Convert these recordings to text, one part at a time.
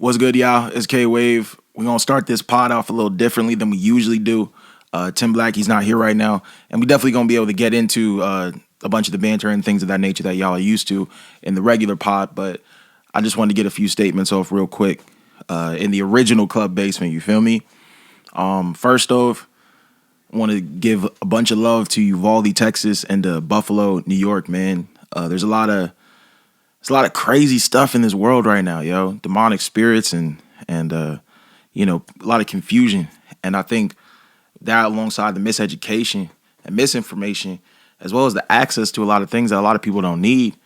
What's good, y'all? It's K-Wave. We're going to start this pod off a little differently than we usually do. Tim Black, he's not here right now. And we definitely going to be able to get into a bunch of the banter and things of that nature that y'all are used to in the regular pod. But I just wanted to get a few statements off real quick. In the original club basement, you feel me? First off, I want to give a bunch of love to Uvalde, Texas, and Buffalo, New York, man. There's a lot of crazy stuff in this world right now, yo. Demonic spirits and a lot of confusion. And I think that alongside the miseducation and misinformation, as well as the access to a lot of things that a lot of people don't need,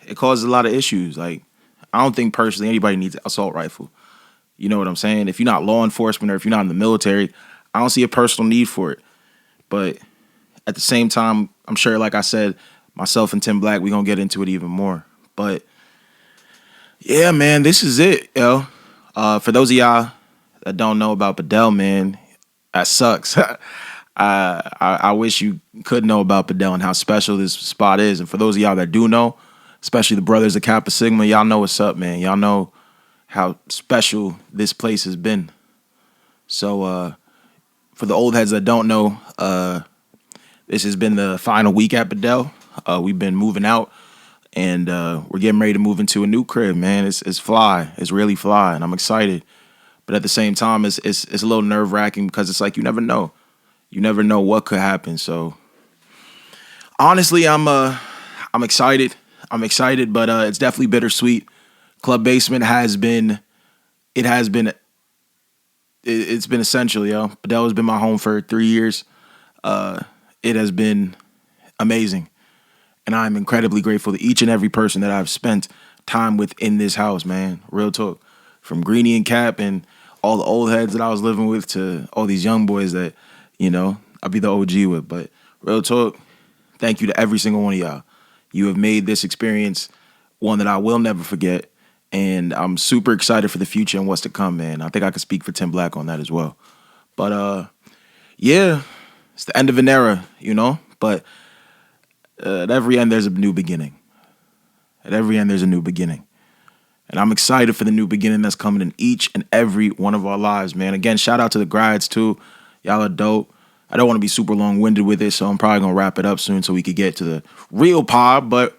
it causes a lot of issues. Like, I don't think personally anybody needs an assault rifle. You know what I'm saying? If you're not law enforcement or if you're not in the military, I don't see a personal need for it. But at the same time, I'm sure, like I said, myself and Tim Black, we're going to get into it even more. But yeah, man, this is it, yo. For those of y'all that don't know about Bedell, man, that sucks. I wish you could know about Bedell and how special this spot is. And for those of y'all that do know, especially the brothers of Kappa Sigma, y'all know what's up, man. Y'all know how special this place has been. So for the old heads that don't know, this has been the final week at Bedell. We've been moving out, and we're getting ready to move into a new crib, man. It's fly. It's really fly, and I'm excited. But at the same time, it's a little nerve-wracking because it's like you never know. You never know what could happen. So honestly, I'm excited. I'm excited, but it's definitely bittersweet. Club Basement has been essential, yo. Bedell has been my home for 3 years. It has been amazing. And I'm incredibly grateful to each and every person that I've spent time with in this house, man. Real talk. From Greenie and Cap and all the old heads that I was living with to all these young boys that, I'll be the OG with. But real talk, thank you to every single one of y'all. You have made this experience one that I will never forget. And I'm super excited for the future and what's to come, man. I think I can speak for Tim Black on that as well. But, yeah, it's the end of an era, But at every end, there's a new beginning. At every end, there's a new beginning. And I'm excited for the new beginning that's coming in each and every one of our lives, man. Again, shout out to the grads, too. Y'all are dope. I don't want to be super long-winded with it, so I'm probably going to wrap it up soon so we could get to the real pod. But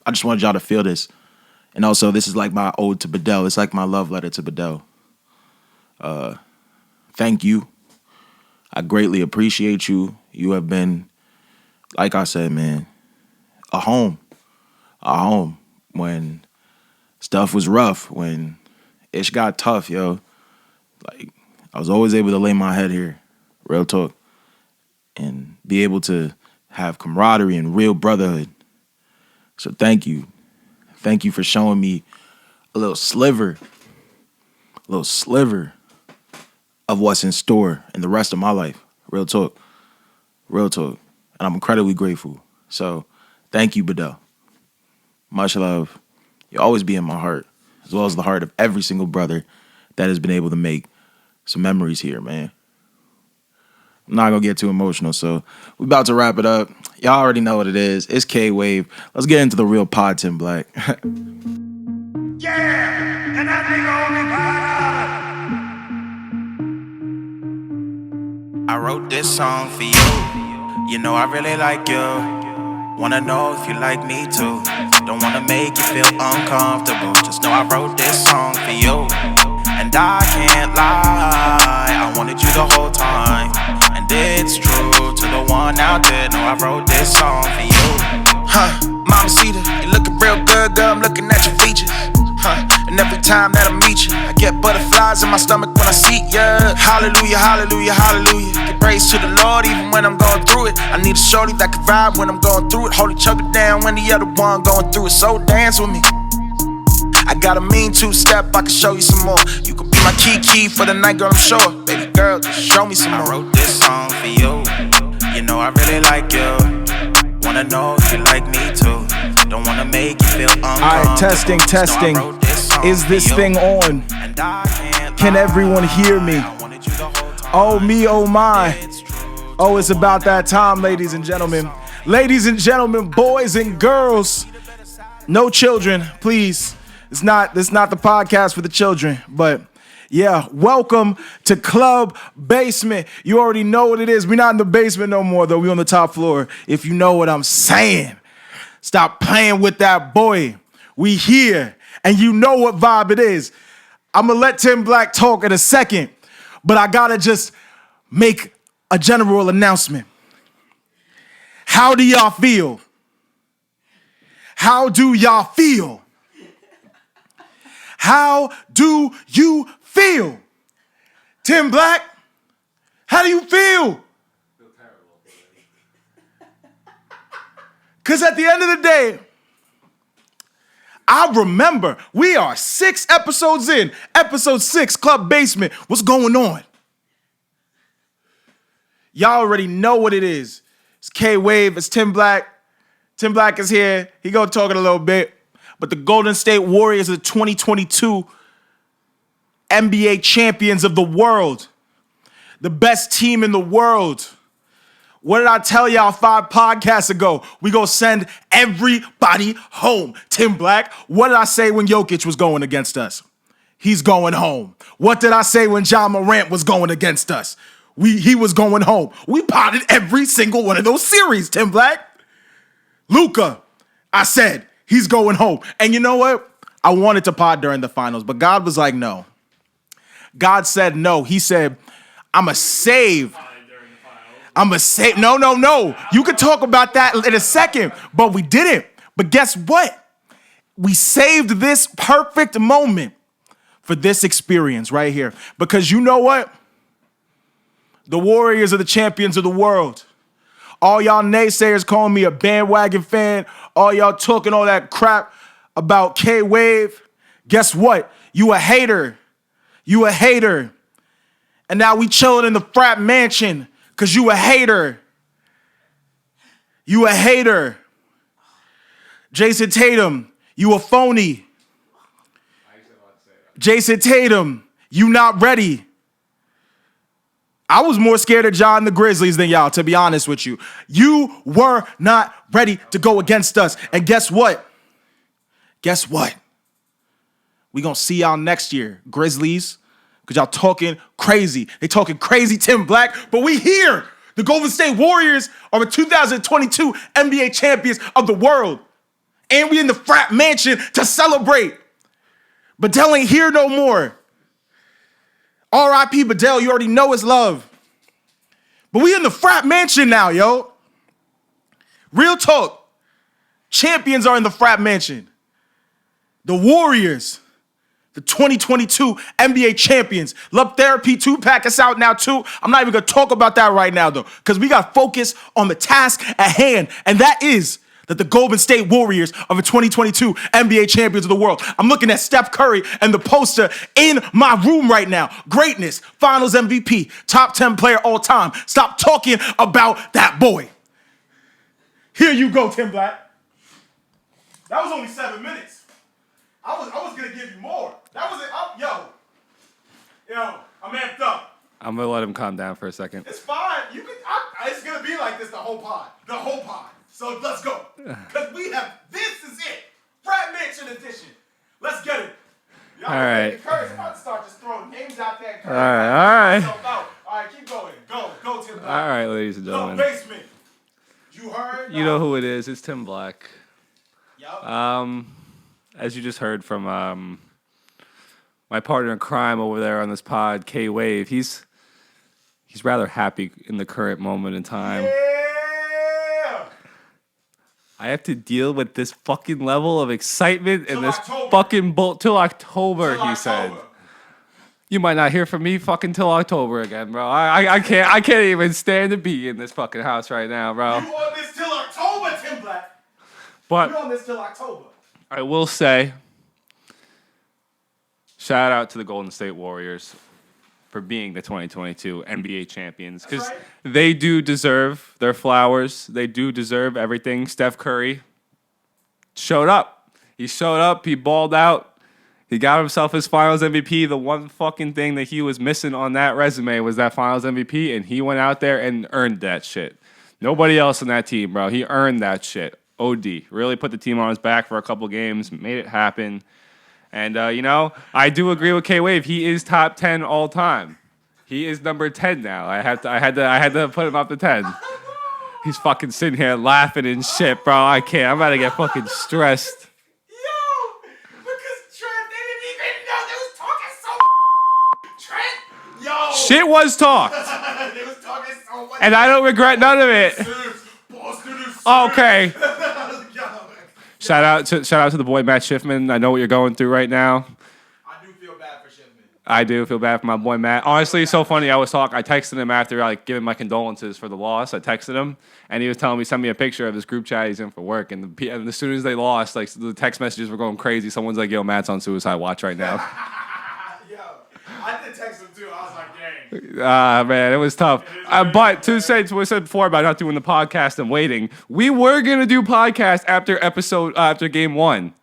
I just wanted y'all to feel this. And also, this is like my ode to Bedell. It's like my love letter to Bedell. Thank you. I greatly appreciate you. You have been, like I said, man, a home when stuff was rough, when ish got tough, yo. Like, I was always able to lay my head here, real talk, and be able to have camaraderie and real brotherhood. So thank you. Thank you for showing me a little sliver of what's in store in the rest of my life. Real talk. And I'm incredibly grateful. So thank you, Bedell. Much love. You'll always be in my heart, as well as the heart of every single brother that has been able to make some memories here, man. I'm not going to get too emotional, so we're about to wrap it up. Y'all already know what it is. It's K-Wave. Let's get into the real pod, Tim Black. Yeah, and that nigga only I wrote this song for you. You know I really like you. Wanna know if you like me too. Don't wanna make you feel uncomfortable. Just know I wrote this song for you. And I can't lie, I wanted you the whole time. And it's true to the one out there. Know I wrote this song for you. Mamacita, you looking real good, girl. I'm looking at your features. And every time that I meet you, I get butterflies in my stomach when I see ya. Hallelujah, hallelujah, hallelujah. Give praise to the Lord even when I'm going through it. I need a shorty that can vibe when I'm going through it. Hold each other down when the other one going through it. So dance with me. I got a mean two-step, I can show you some more. You could be my key for the night, girl, I'm sure. Baby girl, just show me some more. I wrote this song for you. You know I really like you. Wanna know if you like me too. Don't wanna make you feel uncomfortable. Alright, testing. Is this thing on? Can everyone hear me? Oh me, oh my. Oh, it's about that time, ladies and gentlemen. Ladies and gentlemen, boys and girls. No children, please. It's not the podcast for the children, but yeah, welcome to Club Basement. You already know what it is. We're not in the basement no more, though. We're on the top floor, if you know what I'm saying. Stop playing with that boy. We here, and you know what vibe it is. I'm going to let Tim Black talk in a second, but I got to just make a general announcement. How do y'all feel? How do y'all feel? How do you feel? Tim Black, how do you feel? Because at the end of the day, I remember we are 6 episodes in. Episode 6, Club Basement. What's going on? Y'all already know what it is. It's K-Wave. It's Tim Black. Tim Black is here. He gonna talk in a little bit. But the Golden State Warriors are the 2022 NBA champions of the world. The best team in the world. What did I tell y'all 5 podcasts ago? We gonna send everybody home. Tim Black, what did I say when Jokic was going against us? He's going home. What did I say when Ja Morant was going against us? He was going home. We potted every single one of those series, Tim Black. Luka, I said, he's going home. And you know what? I wanted to pod during the finals, but God was like, no. God said no. He said, I'm a save. No. You could talk about that in a second, but we didn't. But guess what? We saved this perfect moment for this experience right here. Because you know what? The Warriors are the champions of the world. All y'all naysayers calling me a bandwagon fan, all y'all talking all that crap about K-Wave, guess what? You a hater. You a hater. And now we chilling in the FRAT Mansion because you a hater. You a hater. Jason Tatum, you a phony. Jason Tatum, you not ready. I was more scared of John the Grizzlies than y'all, to be honest with you. You were not ready to go against us. And guess what? Guess what? We gonna see y'all next year, Grizzlies, because y'all talking crazy. They talking crazy, Tim Black, but we here. The Golden State Warriors are the 2022 NBA champions of the world. And we in the FRAT Mansion to celebrate. Bedell ain't here no more. R.I.P. Bedell, you already know his love. But we in the FRAT Mansion now, yo. Real talk. Champions are in the FRAT Mansion. The Warriors, the 2022 NBA champions. Love Therapy 2-pack is out now, too. I'm not even going to talk about that right now, though, because we got to focus on the task at hand, and that is that the Golden State Warriors are the 2022 NBA champions of the world. I'm looking at Steph Curry and the poster in my room right now. Greatness, Finals MVP, top 10 player all time. Stop talking about that boy. Here you go, Tim Black. That was only 7 minutes. I was gonna give you more. That was it. Yo, I'm amped up. I'm gonna let him calm down for a second. It's fine. It's gonna be like this the whole pod. So let's go. Because this is it. FRAT Mansion edition. Let's get it. Y'all all right. Curry's about to start just throwing names out there. All right. All right, keep going. Go, Tim Black. All right, ladies and Club gentlemen. Basement. You heard? You know who it is. It's Tim Black. Yup. As you just heard from my partner in crime over there on this pod, K-Wave, he's rather happy in the current moment in time. Yeah. I have to deal with this fucking level of excitement and this October. fucking bolt till October, Till he said. October. You might not hear from me fucking till October again, bro. I can't even stand to be in this fucking house right now, bro. You on this till October, Tim Black. But You on this till October. I will say, shout out to the Golden State Warriors for being the 2022 NBA champions, because right. they do deserve their flowers. They do deserve everything. Steph Curry showed up. He showed up. He balled out. He got himself his Finals MVP. The one fucking thing that he was missing on that resume was that Finals MVP, and he went out there and earned that shit. Nobody else on that team, bro. He earned that shit. OD. Really put the team on his back for a couple games, made it happen. And I do agree with K Wave. He is top 10 all time. He is number 10 now. I had to put him up to 10. He's fucking sitting here laughing and shit, bro. I can't. I'm about to get fucking stressed. Yo, because Trent, they didn't even know they was talking so. Trent, yo, Shit was talked, they was talking so much. and I don't regret none of it. Boston is Okay. Yo, Shout out to the boy Matt Schiffman. I know what you're going through right now. I do feel bad for Shipman. I do feel bad for my boy Matt. Honestly, it's so funny. I texted him after giving my condolences for the loss. I texted him, and he was telling me, send me a picture of his group chat he's in for work. And as soon as they lost, like the text messages were going crazy. Someone's like, "Yo, Matt's on suicide watch right now." Yo, I did text him too. I was like, dang. Man, it was tough. But to say what I said before about not doing the podcast and waiting, we were gonna do podcast after game 1.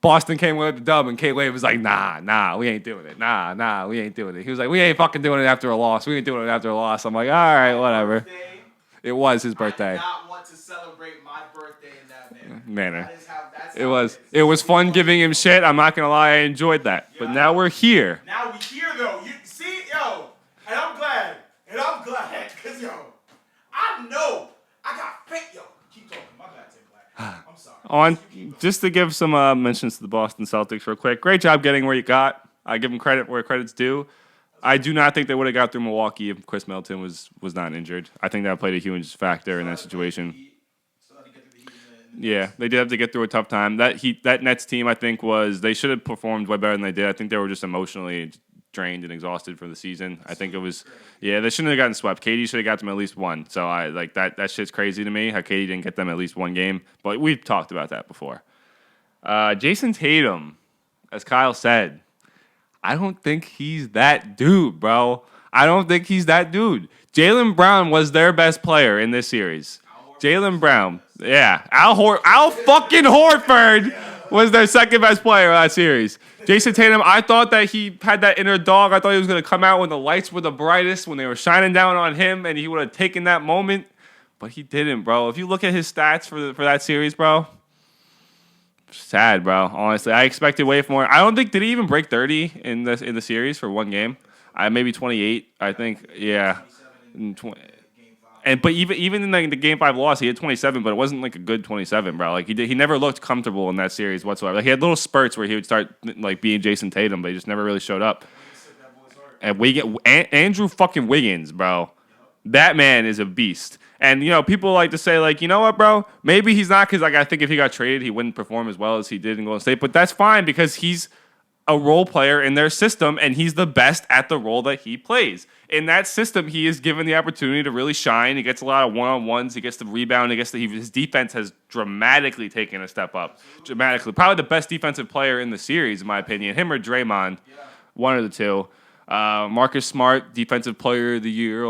Boston came with the dub, and K-Wave was like, nah, we ain't doing it. Nah, we ain't doing it. He was like, we ain't fucking doing it after a loss. We ain't doing it after a loss. I'm like, all right, whatever. It was his birthday. I did not want to celebrate my birthday in that Manner. That is how, that's It how was. is. It was fun giving him shit. I'm not gonna lie, I enjoyed that. But now we're here. Now we here though. You see, yo, and I'm glad, cause yo, I know I got faith, yo. Keep talking, my bad, Tim Black. I'm sorry. Just to give some mentions to the Boston Celtics real quick. Great job getting where you got. I give them credit where credit's due. I do not think they would have got through Milwaukee if Chris Middleton was not injured. I think that played a huge factor in that situation. Yeah, they did have to get through a tough time. That Nets team, I think, they should have performed way better than they did. I think they were just emotionally drained and exhausted for the season. I think it was, they shouldn't have gotten swept. KD should have got them at least one. So I like that shit's crazy to me how KD didn't get them at least one game. But we've talked about that before. Jason Tatum, as Kyle said, I don't think he's that dude, bro. I don't think he's that dude. Jaylen Brown was their best player in this series. Jaylen Brown. Yeah. Al fucking Horford was their second best player in that series. Jason Tatum, I thought that he had that inner dog. I thought he was going to come out when the lights were the brightest, when they were shining down on him, and he would have taken that moment. But he didn't, bro. If you look at his stats for that series, bro, sad, bro. Honestly, I expected way more. I don't think did he even break 30 in the series for one game. Maybe 28. I think, yeah. But even in the game 5 loss, he had 27, but it wasn't like a good 27, bro. Like he never looked comfortable in that series whatsoever. Like he had little spurts where he would start like being Jason Tatum, but he just never really showed up. And Andrew fucking Wiggins, bro. That man is a beast. And, people like to say, like, you know what, bro? Maybe he's not because, like, I think if he got traded, he wouldn't perform as well as he did in Golden State. But that's fine because he's a role player in their system, and he's the best at the role that he plays. In that system, he is given the opportunity to really shine. He gets a lot of one-on-ones. He gets the rebound. His defense has dramatically taken a step up. Dramatically. Probably the best defensive player in the series, in my opinion. Him or Draymond. One of the two. Marcus Smart, defensive player of the year.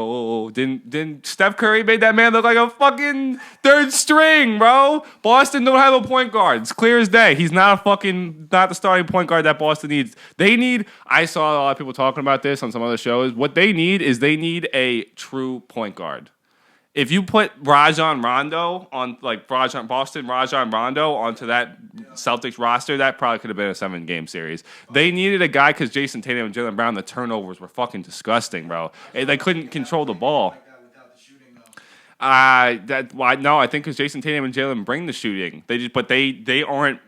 Didn't Steph Curry made that man look like a fucking third string, bro? Boston don't have a point guard. It's clear as day. He's not the starting point guard that Boston needs. I saw a lot of people talking about this on some other shows. What they need is a true point guard. If you put Rajon Rondo onto that Celtics roster, that probably could have been a 7-game series. They needed a guy because Jason Tatum and Jaylen Brown, the turnovers were fucking disgusting, bro. They couldn't control the ball. No, I think because Jason Tatum and Jaylen bring the shooting. They aren't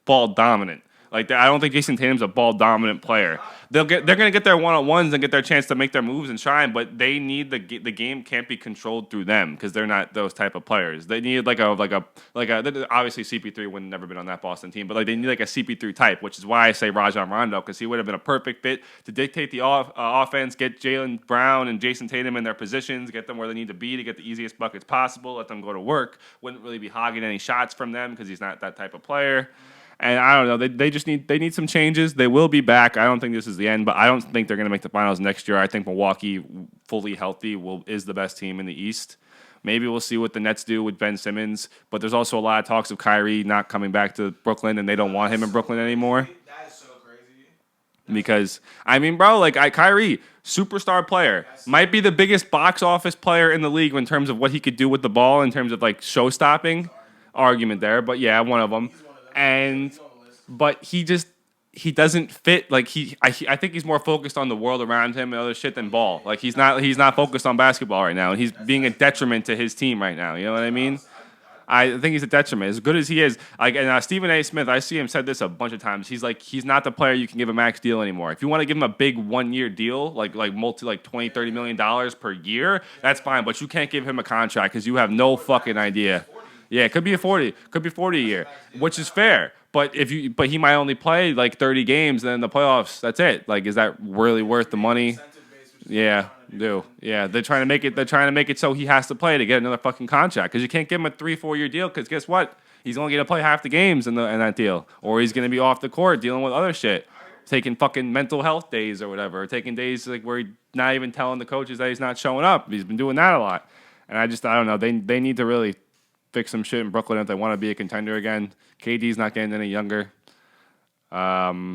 ball dominant. Like I don't think Jason Tatum's a ball dominant player. They're gonna get their one-on-ones and get their chance to make their moves and shine, but they need the game can't be controlled through them because they're not those type of players. They need like a obviously CP3 would never been on that Boston team, but like they need like a CP3 type, which is why I say Rajon Rondo because he would have been a perfect fit to dictate the offense, get Jaylen Brown and Jason Tatum in their positions, get them where they need to be to get the easiest buckets possible, let them go to work. Wouldn't really be hogging any shots from them because he's not that type of player. And I don't know. They need some changes. They will be back. I don't think this is the end, but I don't think they're going to make the finals next year. I think Milwaukee, fully healthy, is the best team in the East. Maybe we'll see what the Nets do with Ben Simmons, but there's also a lot of talks of Kyrie not coming back to Brooklyn, and they don't want him in Brooklyn anymore. That is so crazy. Because bro, Kyrie, superstar player, might be the biggest box office player in the league in terms of what he could do with the ball, in terms of like show stopping argument there. But yeah, one of them. But he just he doesn't fit. Like I think he's more focused on the world around him and other shit than ball. Like he's not focused on basketball right now, and he's being a detriment to his team right now. You know what I mean? I think he's a detriment. As good as he is, like, and Stephen A. Smith, I see him said this a bunch of times. He's like, he's not the player you can give a max deal anymore. If you want to give him a big 1 year deal, like $20-30 million per year, that's fine. But you can't give him a contract because you have no fucking idea. Yeah, it could be 40 a year, which is fair. But he might only play like 30 games, and then in the playoffs, that's it. Like, is that really worth the money? Yeah, do. Yeah, they're trying to make it so he has to play to get another fucking contract because you can't give him a 3-4 year deal because guess what? He's only gonna play half the games in that deal, or he's gonna be off the court dealing with other shit, taking fucking mental health days or whatever, or taking days like where he's not even telling the coaches that he's not showing up. He's been doing that a lot, and I don't know. They need to really fix some shit in Brooklyn if they want to be a contender again. KD's not getting any younger. But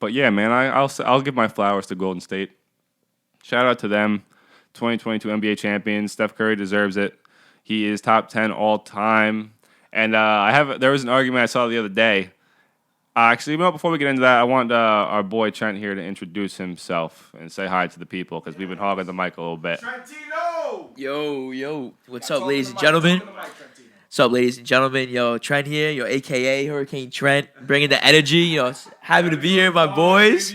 yeah, man, I'll give my flowers to Golden State. Shout out to them, 2022 NBA champions. Steph Curry deserves it. He is top 10 all time. And there was an argument I saw the other day. Actually, before we get into that, I want our boy Trent here to introduce himself and say hi to the people because we've been hogging the mic a little bit. Trentino! Yo. What's up, ladies and gentlemen? What's up, ladies and gentlemen? Yo, Trent here, yo, a.k.a. Hurricane Trent, bringing the energy. Yo, happy to be here with my boys.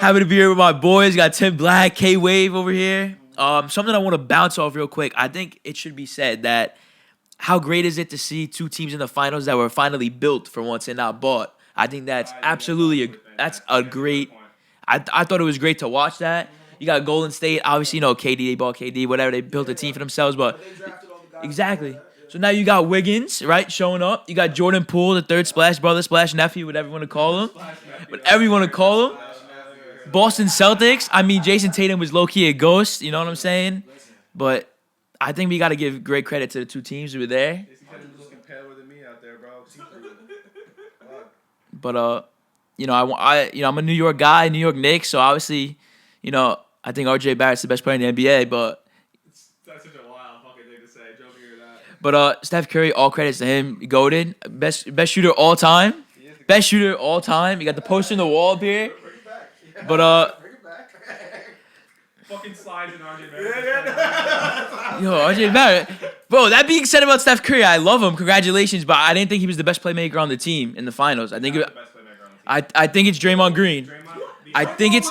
Happy to be here with my boys. Got Tim Black, K-Wave over here. Something I want to bounce off real quick. I think it should be said that how great is it to see two teams in the finals that were finally built for once and not bought? I think that's absolutely a great. I thought it was great to watch that. You got Golden State, obviously, KD, they bought KD, whatever, they built a team for themselves, but exactly. So now you got Wiggins, right, showing up. You got Jordan Poole, the third splash brother, splash nephew, whatever you want to call him. Whatever you want to call him. Boston Celtics, I mean, Jason Tatum was low-key a ghost, you know what I'm saying? But I think we got to give great credit to the two teams who were there. But, I'm a New York guy, New York Knicks, so obviously, I think RJ Barrett's the best player in the NBA, but... That's such a wild fucking thing to say, joking or not. But Steph Curry, all credits to him. Goated. Best shooter all time. Best shooter all time. You got the poster in the wall up here. But Fucking slides in RJ Barrett. Yo, RJ Barrett. Bro, that being said about Steph Curry, I love him. Congratulations, but I didn't think he was the best playmaker on the team in the finals. I think I think it's Draymond Green. I think it's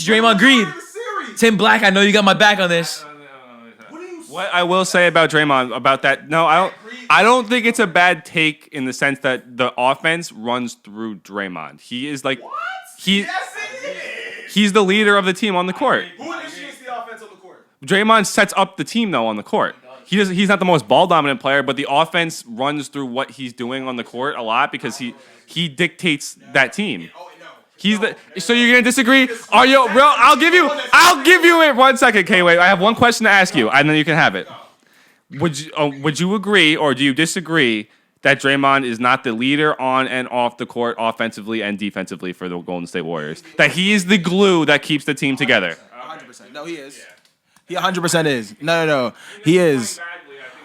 Draymond Green. Tim Black, I know you got my back on this. What I will say about Draymond about that, no, I don't think it's a bad take in the sense that the offense runs through Draymond. He is like he's the leader of the team on the court. Who initiates the offense on the court? Draymond sets up the team though on the court. He's not the most ball dominant player, but the offense runs through what he's doing on the court a lot because he dictates that team. So you're gonna disagree? Are you, bro? I'll give you it 1 second, K-Wave. I have one question to ask you, and then you can have it. Would you agree or do you disagree that Draymond is not the leader on and off the court offensively and defensively for the Golden State Warriors? That he is the glue that keeps the team together? 100%. No, he is. He 100% is. No. He is.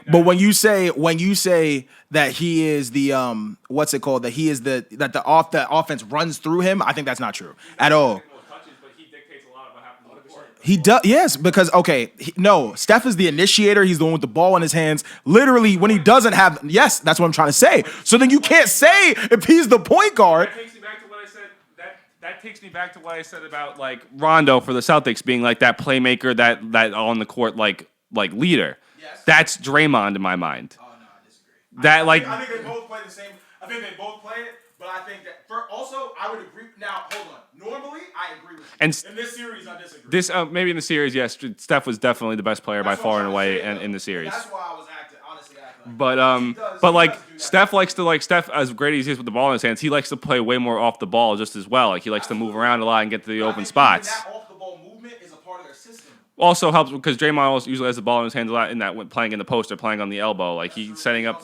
But when you say that he is the what's it called? That he is the offense runs through him, I think that's not true at all. He does, yes, because Steph is the initiator. He's the one with the ball in his hands. Literally, when he doesn't have, yes, that's what I'm trying to say. So then you can't say if he's the point guard. That takes me back to what I said. That takes me back to what I said about like Rondo for the Celtics being like that playmaker, that on the court like leader. Yes. That's Draymond in my mind. Oh no, I disagree. I think they both play the same. I think they both play it, but I think that I would agree. Now hold on. Normally, I agree with you. And in this series, I disagree. Maybe in the series, yes, Steph was definitely the best player by far and away in the series. That's why I was honestly acting. But Steph likes to Steph, as great as he is with the ball in his hands, he likes to play way more off the ball just as well. Like he likes to move around a lot and get to the open spots. That off the ball movement is a part of their system. Also helps because Draymond usually has the ball in his hands a lot in that when playing in the post or playing on the elbow. Like he's setting up,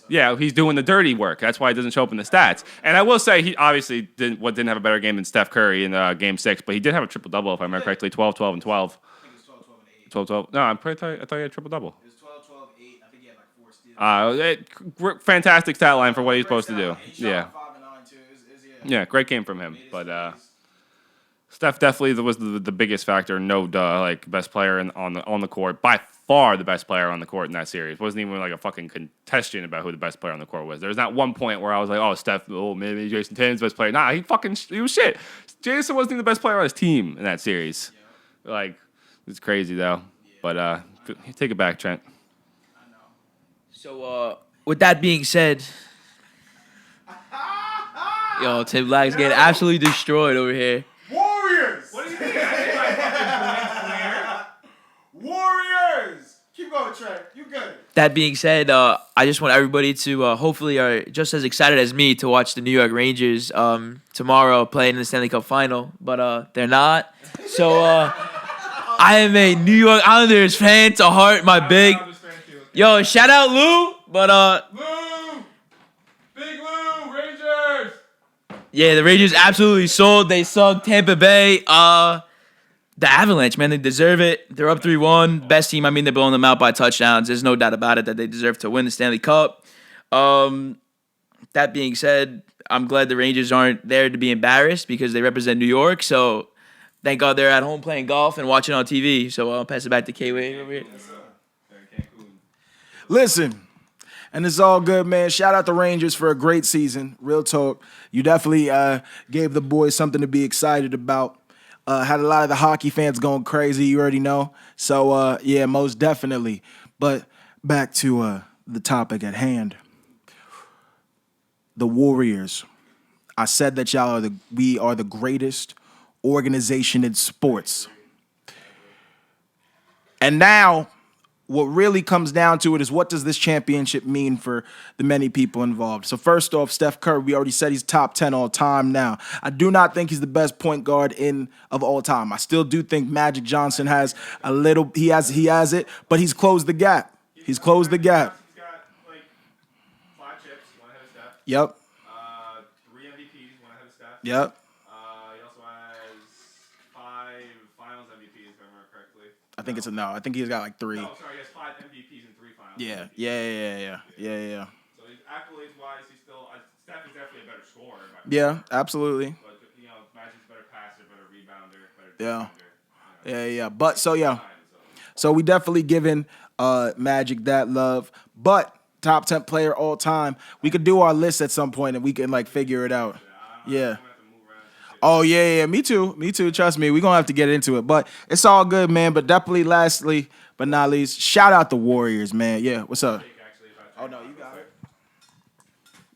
yeah, he's doing the dirty work. That's why it doesn't show up in the stats. And I will say he obviously didn't have a better game than Steph Curry in Game 6, but he did have a triple-double, if I remember correctly, 12, 12, and 12. I think it was 12, 12, and 8. 12, 12. No, I thought he had a triple-double. It was 12, 12, 8. I think he had like 4 steals. Fantastic stat line for what he's supposed to do. Yeah. Yeah, great game from him. But Steph definitely was the biggest factor. No duh, like best player on the court. By far the best player on the court in that series. Wasn't even like a fucking contestation about who the best player on the court was. There was not one point where I was like, oh, Steph, maybe Jason Tatum's best player. Nah, he was shit. Jason wasn't even the best player on his team in that series. Like, it's crazy though. But take it back, Trent. So, with that being said, yo, Tim Black's getting absolutely destroyed over here. Warriors! What do you think? I Warriors! Keep going, Trent. You good. That being said, I just want everybody to hopefully are just as excited as me to watch the New York Rangers tomorrow play in the Stanley Cup Final, but they're not. So I am a New York Islanders fan to heart. My big yo, shout out Lou, but Lou! Big Lou! Rangers! yeah, the Rangers absolutely sold. They suck. Tampa Bay, the Avalanche, man, they deserve it. They're up 3-1. Best team. I mean, they're blowing them out by touchdowns. There's no doubt about it that they deserve to win the Stanley Cup. That being said, I'm glad the Rangers aren't there to be embarrassed because they represent New York. So thank God they're at home playing golf and watching on TV. So I'll pass it back to K-Wade over here. Listen, and it's all good, man. Shout out the Rangers for a great season. Real talk. You definitely gave the boys something to be excited about. Had a lot of the hockey fans going crazy, you already know. So, yeah, most definitely. But back to the topic at hand. The Warriors. I said that we are the greatest organization in sports. And now, what really comes down to it is what does this championship mean for the many people involved? So first off, Steph Curry, we already said he's top 10 all time now. I do not think he's the best point guard of all time. I still do think Magic Johnson has he has it, but he's closed the gap. He's closed the gap. He's got like 5 chips, one ahead of Steph. Yep. 3 MVPs, one ahead of Steph. Yep. He also has 5 Finals MVPs, if I remember correctly. I think it's I think he's got like 3. No, sorry, he has 5 MVPs and 3 Finals. Yeah. MVPs. Yeah. So accolades-wise, he's still Steph is definitely a better scorer. Yeah, absolutely. But Magic's a better passer, better rebounder, better Yeah. defender. Yeah. But so we definitely giving Magic that love. But top 10 player all time. We could do our list at some point and we can like figure it out. Yeah. Oh, yeah. Me too. Trust me. We're going to have to get into it. But it's all good, man. But definitely lastly, but not least, shout out the Warriors, man. Yeah. What's up? Oh, no, you got it.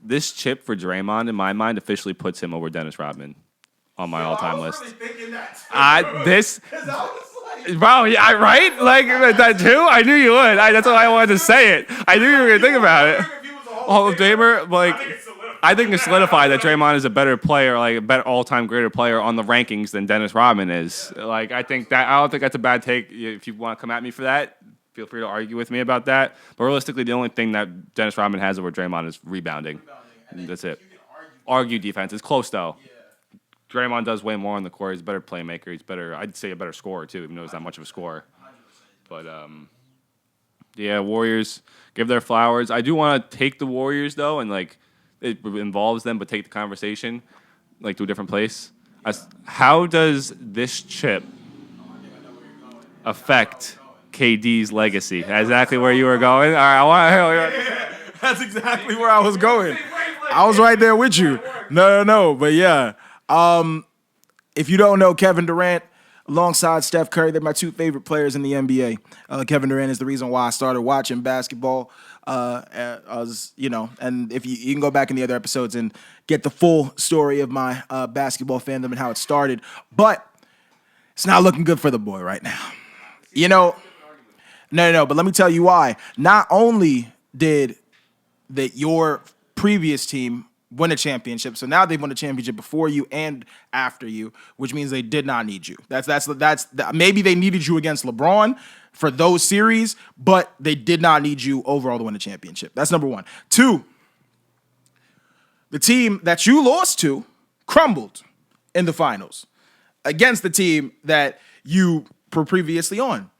This chip for Draymond, in my mind, officially puts him over Dennis Rodman on my all-time list. Really thinking that Bro, yeah, right? Like that too? I knew you would. That's why I wanted to say it. I knew you were going to think about it. Hall of Famer, like, I think it's solidified that Draymond is a better player, like a better all-time greater player on the rankings than Dennis Rodman is. Like, I don't think that's a bad take. If you want to come at me for that, feel free to argue with me about that. But realistically, the only thing that Dennis Rodman has over Draymond is rebounding. That's it. Argue defense. It's close though. Draymond does way more on the court. He's a better playmaker. He's better. I'd say a better scorer too, even though he's not much of a scorer. But yeah, Warriors give their flowers. I do want to take the Warriors though, and like it involves them, but take the conversation like to a different place. How does this chip affect KD's legacy? Exactly where you were going. All right, That's exactly where I was going. I was right there with you. No. But yeah. If you don't know, Kevin Durant alongside Steph Curry, they're my 2 favorite players in the NBA. Kevin Durant is the reason why I started watching basketball. And if you can go back in the other episodes and get the full story of my basketball fandom and how it started. But it's not looking good for the boy right now. No, but let me tell you why. Not only did your previous team win a championship, so now they've won a championship before you and after you, which means they did not need you. That's maybe they needed you against LeBron for those series, but they did not need you overall to win a championship. That's number 1. 2, the team that you lost to crumbled in the finals against the team that you were previously on.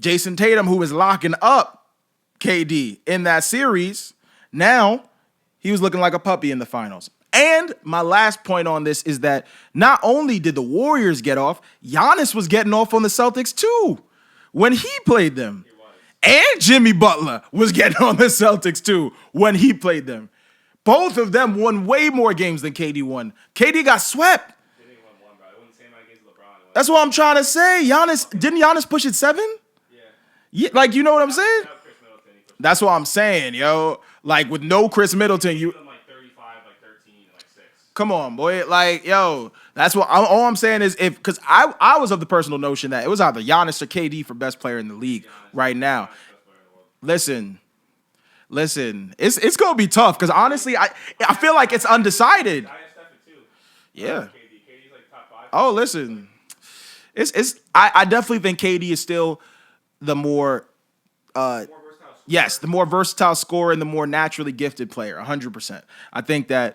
Jason Tatum, who was locking up KD in that series. Now, he was looking like a puppy in the finals. And my last point on this is that not only did the Warriors get off, Giannis was getting off on the Celtics too when he played them. And Jimmy Butler was getting on the Celtics too when he played them. Both of them won way more games than KD won. KD got swept. That's what I'm trying to say. Didn't Giannis push it 7? Yeah, like, you know what I'm saying? That's what I'm saying, yo. Like, with no Chris Middleton, you like 35, like 13, like 6. come on, boy. Like, yo, that's what all I'm saying is because I was of the personal notion that it was either Giannis or KD for best player in the league right now. Listen, it's gonna be tough because honestly, I feel like it's undecided. Yeah. Oh, listen, I definitely think KD is still the more yes, the more versatile scorer and the more naturally gifted player, 100%. I think that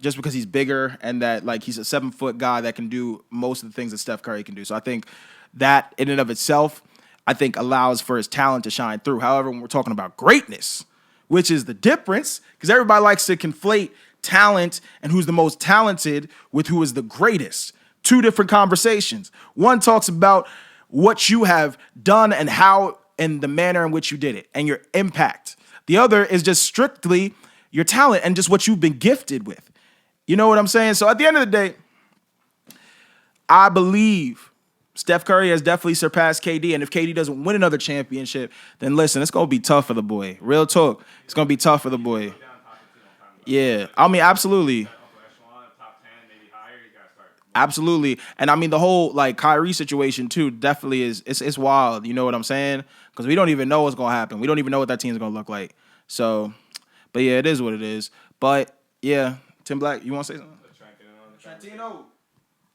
just because he's bigger and that like he's a 7-foot guy that can do most of the things that Steph Curry can do. So I think that in and of itself, I think allows for his talent to shine through. However, when we're talking about greatness, which is the difference, because everybody likes to conflate talent and who's the most talented with who is the greatest. Two different conversations. One talks about what you have done and how and the manner in which you did it and your impact. The other is just strictly your talent and just what you've been gifted with. You know what I'm saying? So at the end of the day, I believe Steph Curry has definitely surpassed KD. And if KD doesn't win another championship, then listen, it's going to be tough for the boy. Real talk. It's going to be tough for the boy. Yeah. I mean, absolutely. Absolutely. And I mean, the whole like Kyrie situation too definitely is it's wild. You know what I'm saying? Because we don't even know what's going to happen. We don't even know what that team's going to look like. So, but yeah, it is what it is. But yeah, Tim Black, you want to say something? Trentino.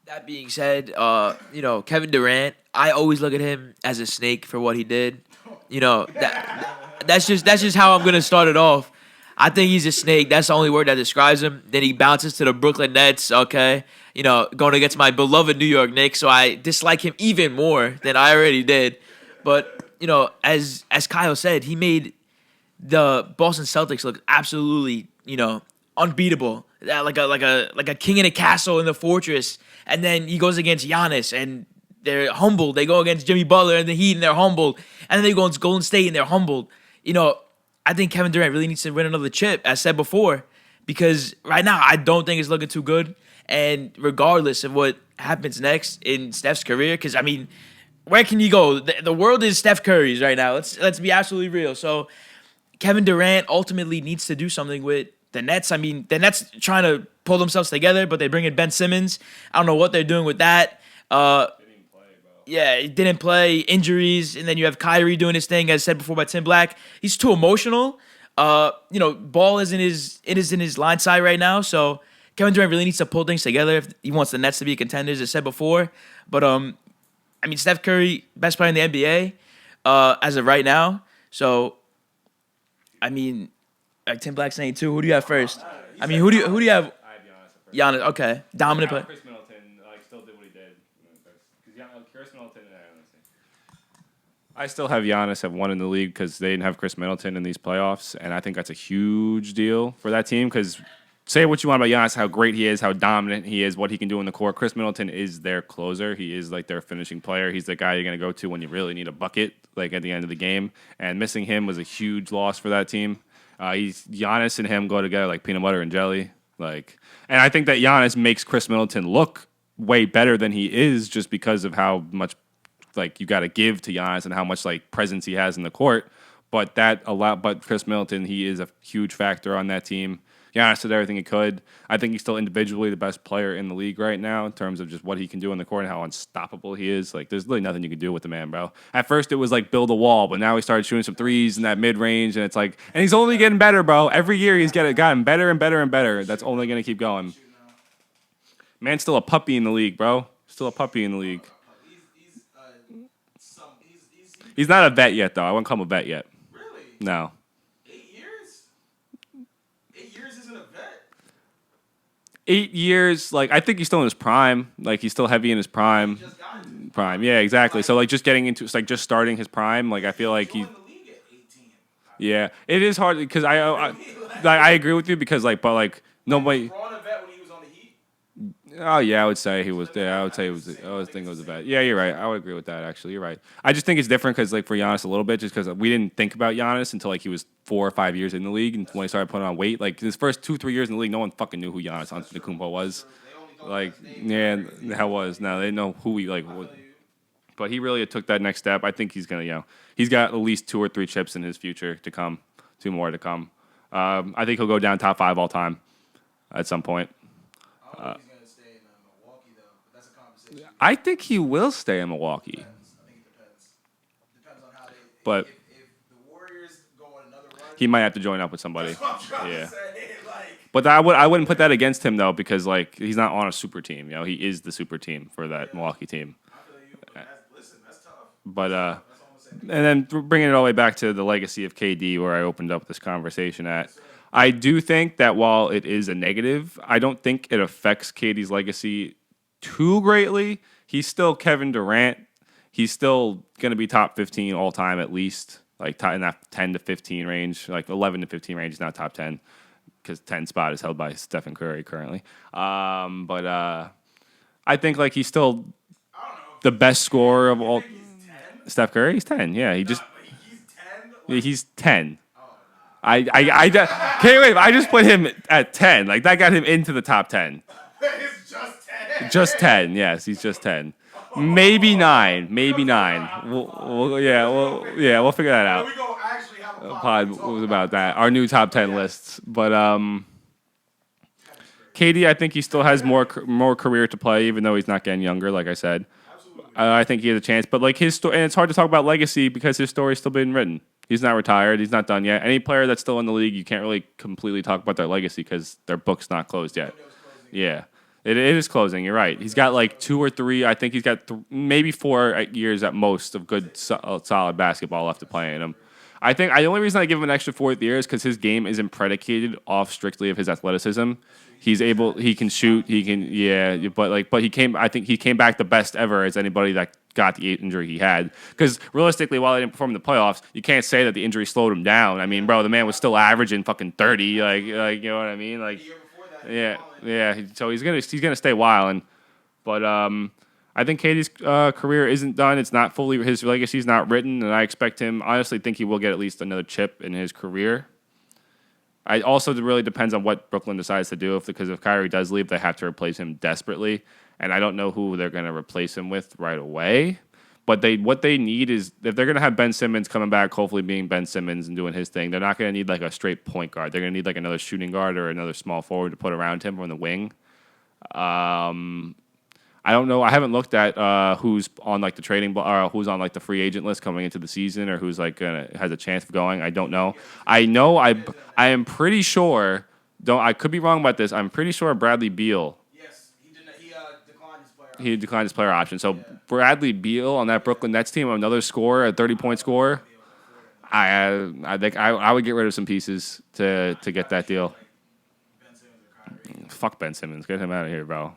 That being said, Kevin Durant, I always look at him as a snake for what he did. That's just how I'm gonna start it off. I think he's a snake. That's the only word that describes him. Then he bounces to the Brooklyn Nets, okay? Going against my beloved New York Knicks, so I dislike him even more than I already did. But, as Kyle said, he made the Boston Celtics look absolutely, unbeatable. Like a king in a castle in the fortress. And then he goes against Giannis and they're humbled. They go against Jimmy Butler and the Heat and they're humbled. And then they go against Golden State and they're humbled. I think Kevin Durant really needs to win another chip, as said before, because right now I don't think it's looking too good. And regardless of what happens next in Steph's career, because I mean, where can you go? The world is Steph Curry's right now. Let's be absolutely real. So Kevin Durant ultimately needs to do something with the Nets. I mean, the Nets trying to pull themselves together, but they bring in Ben Simmons. I don't know what they're doing with that. Yeah, he didn't play, injuries, and then you have Kyrie doing his thing, as said before by Tim Black. He's too emotional. Ball isn't in his line side right now, so Kevin Durant really needs to pull things together if he wants the Nets to be contenders, as said before. But Steph Curry, best player in the NBA as of right now. So, like Tim Black saying too, who do you have first? Who do you have? I have Giannis. Giannis, okay, dominant player. Chris Middleton still did what he did. Because Chris Middleton, I still have Giannis at 1 in the league because they didn't have Chris Middleton in these playoffs, and I think that's a huge deal for that team. Because say what you want about Giannis, how great he is, how dominant he is, what he can do in the court. Chris Middleton is their closer. He is like their finishing player. He's the guy you're going to go to when you really need a bucket, like at the end of the game. And missing him was a huge loss for that team. Giannis and him go together like peanut butter and jelly. And I think that Giannis makes Chris Middleton look way better than he is just because of how much you got to give to Giannis and how much presence he has in the court. But Chris Middleton, he is a huge factor on that team. Giannis did everything he could. I think he's still individually the best player in the league right now in terms of just what he can do in the court and how unstoppable he is. There's really nothing you can do with the man, bro. At first, it was build a wall, but now he started shooting some threes in that mid-range, and it's and he's only getting better, bro. Every year he's gotten better and better and better. That's only going to keep going. Man's still a puppy in the league, bro. Still a puppy in the league. He's not a vet yet, though. I wouldn't call him a vet yet. Really? No. 8 years? 8 years isn't a vet? 8 years, I think he's still in his prime. He's still heavy in his prime. He just got into it. Prime, yeah, exactly. So, just getting into, just starting his prime. I feel like He he... joined the league at 18. Yeah, it is hard because I agree with you because nobody. Braun a vet when he was on the Heat? Oh yeah, I would say he was there. I would say he was. I was thinking it was a bad. Yeah, you're right. I would agree with that. Actually, you're right. I just think it's different because for Giannis a little bit, just because we didn't think about Giannis until he was 4 or 5 years in the league, and when he started putting on weight. Like his first 2-3 years in the league, no one fucking knew who Giannis Antetokounmpo was. That was. Now they know who he what, but he really took that next step. I think he's gonna, he's got at least 2 or 3 chips in his future to come, 2 more to come. I think he'll go down top 5 all time at some point. I don't know if he's going to stay in Milwaukee, though, but that's a conversation. I think he will stay in Milwaukee. I think it depends. Depends on how they. But If the Warriors go on another run, he might have to join up with somebody. that's what I'm trying Yeah. to say. But I wouldn't put that against him though because he's not on a super team. He is the super team for that Milwaukee team. I feel you, but that's tough. But That's all I'm saying. and then bringing it all the way back to the legacy of KD, where I opened up this conversation at, I do think that while it is a negative, I don't think it affects KD's legacy too greatly. He's still Kevin Durant. He's still going to be top 15 all time at least, in that 10 to 15 range, 11 to 15 range is not top 10 because 10 spot is held by Stephen Curry currently. But I think he's still the best scorer of all. Steph Curry, he's 10. Yeah, he's 10. He's 10. Can't wait. I just put him at 10. That got him into the top 10. It's just 10. Just 10. Yes, he's just 10. Maybe 9. Maybe 9. We'll figure that out. We go actually have a Pod was about that. Our new top 10 lists. But KD, I think he still has more career to play, even though he's not getting younger. Like I said, I think he has a chance. But his story, and it's hard to talk about legacy because his story's still being written. He's not retired. He's not done yet. Any player that's still in the league, you can't really completely talk about their legacy because their book's not closed yet. Yeah, it is closing. You're right. He's got 2 or 3. I think he's got maybe 4 years at most of good, solid basketball left to play in him. I think the only reason I give him an extra 4th year is because his game isn't predicated off strictly of his athleticism. He can shoot, but I think he came back the best ever as anybody that got the injury he had. Because realistically, while he didn't perform in the playoffs, you can't say that the injury slowed him down. I mean, bro, the man was still averaging fucking 30, you know what I mean? So he's gonna stay wilding. But I think KD's career isn't done. It's not fully, his legacy's not written, and I expect him, honestly think he will get at least another chip in his career. It really depends on what Brooklyn decides to do. Because if Kyrie does leave, they have to replace him desperately. And I don't know who they're going to replace him with right away. But what they need is, if they're going to have Ben Simmons coming back, hopefully being Ben Simmons and doing his thing, they're not going to need a straight point guard. They're going to need another shooting guard or another small forward to put around him on the wing. I don't know. I haven't looked at who's on the trading or who's on the free agent list coming into the season, or who's has a chance of going. I don't know. I am pretty sure. I could be wrong about this. I'm pretty sure Bradley Beal. Yes, he did. He declined his player. He declined his player option. So Bradley Beal on that Brooklyn Nets team, another scorer, a 30-point scorer. I think I would get rid of some pieces to get that deal. Fuck Ben Simmons. Get him out of here, bro.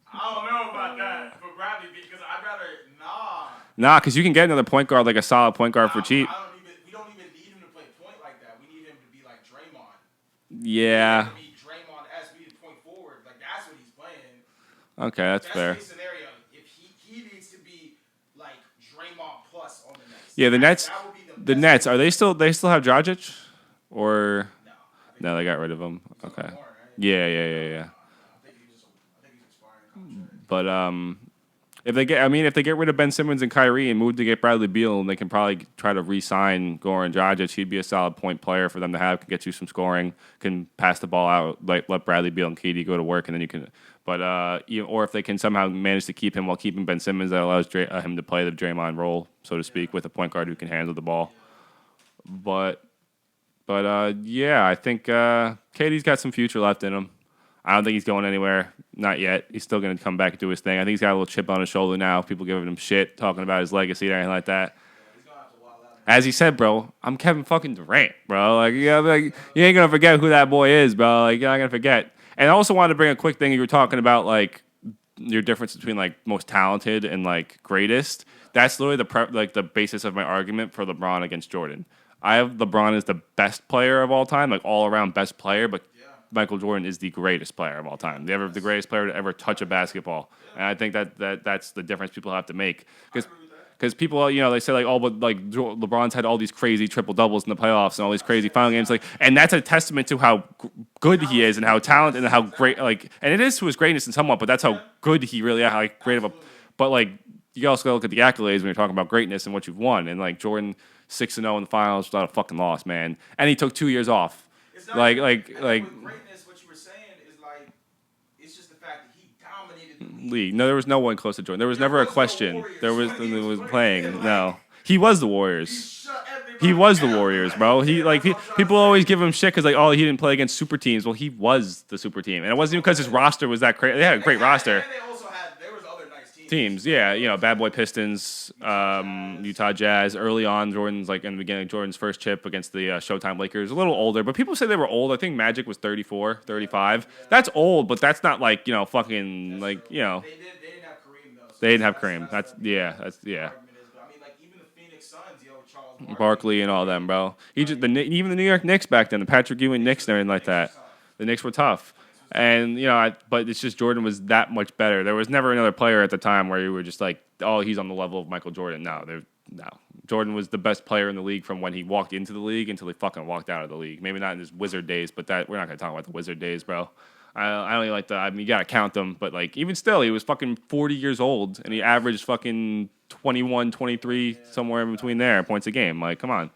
I don't know about that for Bradley because I'd rather Nah, because you can get another point guard, a solid point guard for cheap. We don't even need him to play point like that. We need him to be like Draymond. Yeah. We need him to be Draymond-esque. We need a point forward. That's what he's playing. Okay, that's fair. Best case scenario, if he needs to be like Draymond plus on the Nets. Yeah, the Nets. That would be The Nets, are they still have Dragic, or no? They got rid of him. Okay. More, right? Yeah. I think he's expiring. But if they get rid of Ben Simmons and Kyrie and move to get Bradley Beal, and they can probably try to re-sign Goran Dragic, he'd be a solid point player for them to have. Can get you some scoring, can pass the ball out, let Bradley Beal and KD go to work, and then you can. But or if they can somehow manage to keep him while keeping Ben Simmons, that allows him to play the Draymond role, so to speak, with a point guard who can handle the ball. But I think KD's got some future left in him. I don't think he's going anywhere. Not yet. He's still going to come back and do his thing. I think he's got a little chip on his shoulder now. People giving him shit, talking about his legacy and anything like that. As he said, bro, I'm Kevin fucking Durant, bro. You ain't going to forget who that boy is, bro. You're not going to forget. And I also wanted to bring a quick thing. You were talking about, your difference between, most talented and, greatest. That's literally the basis of my argument for LeBron against Jordan. I have LeBron as the best player of all time, like all around best player, but Michael Jordan is the greatest player of all time. The greatest player to ever touch a basketball. And I think that's the difference people have to make. Because people, they say like, oh, but like LeBron's had all these crazy triple doubles in the playoffs and all these crazy final games, like, and that's a testament to how good he is and how talented and how great, like, and it is to his greatness in somewhat, but that's how good he really is, how like, great of a, but like you also gotta look at the accolades when you're talking about greatness and what you've won, and like Jordan 6-0 in the finals without a fucking loss, man, and he took 2 years off, like. Greatness, what you were saying is like, it's just the fact that he dominated the league. League. No, there was no one close to Jordan. There was never a question. There was playing. No, he was the Warriors. He was the Warriors, bro. People always give him shit because like, oh, he didn't play against super teams. Well, he was the super team, and it wasn't even because his roster was that crazy. They had a great roster. And they also there was other nice Teams, yeah, Bad Boy Pistons, Utah Jazz. Early on, Jordan's like in the beginning, Jordan's first chip against the Showtime Lakers. A little older, but people say they were old. I think Magic was 34, 35. That's old, but that's not like fucking like They didn't have Kareem though. So They didn't have Kareem. That's That's the yeah. argument is, but I mean, like even the Phoenix Suns, Charles Barkley and all them, bro. Even the New York Knicks back then, the Patrick Ewing Knicks and everything like that. The Knicks were tough. And, but it's just Jordan was that much better. There was never another player at the time where you were just like, oh, he's on the level of Michael Jordan. No. Jordan was the best player in the league from when he walked into the league until he fucking walked out of the league. Maybe not in his Wizard days, but we're not going to talk about the Wizard days, bro. I don't even like you got to count them. But, like, even still, he was fucking 40 years old, and he averaged fucking 21, 23, somewhere in between there, points a game. Like, come on.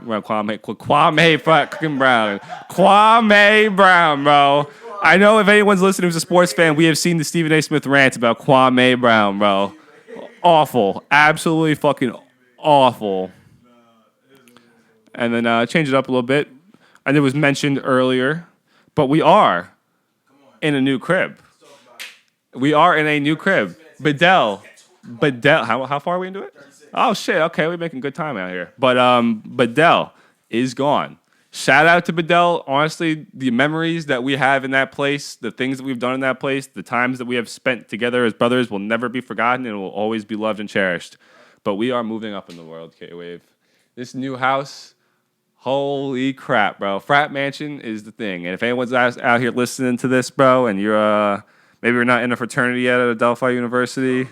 Kwame fucking Brown. Kwame Brown, bro. I know if anyone's listening who's a sports fan, we have seen the Stephen A. Smith rants about Kwame Brown, bro. Awful. Absolutely fucking awful. And then change it up a little bit. And it was mentioned earlier, but we are in a new crib. We are in a new crib. Bedell. How far are we into it? Oh shit! Okay, we're making good time out here. But Bedell is gone. Shout out to Bedell. Honestly, the memories that we have in that place, the things that we've done in that place, the times that we have spent together as brothers will never be forgotten and will always be loved and cherished. But we are moving up in the world, K-Wave. This new house, holy crap, bro! Frat Mansion is the thing. And if anyone's out here listening to this, bro, and you're maybe you're not in a fraternity yet at Adelphi University.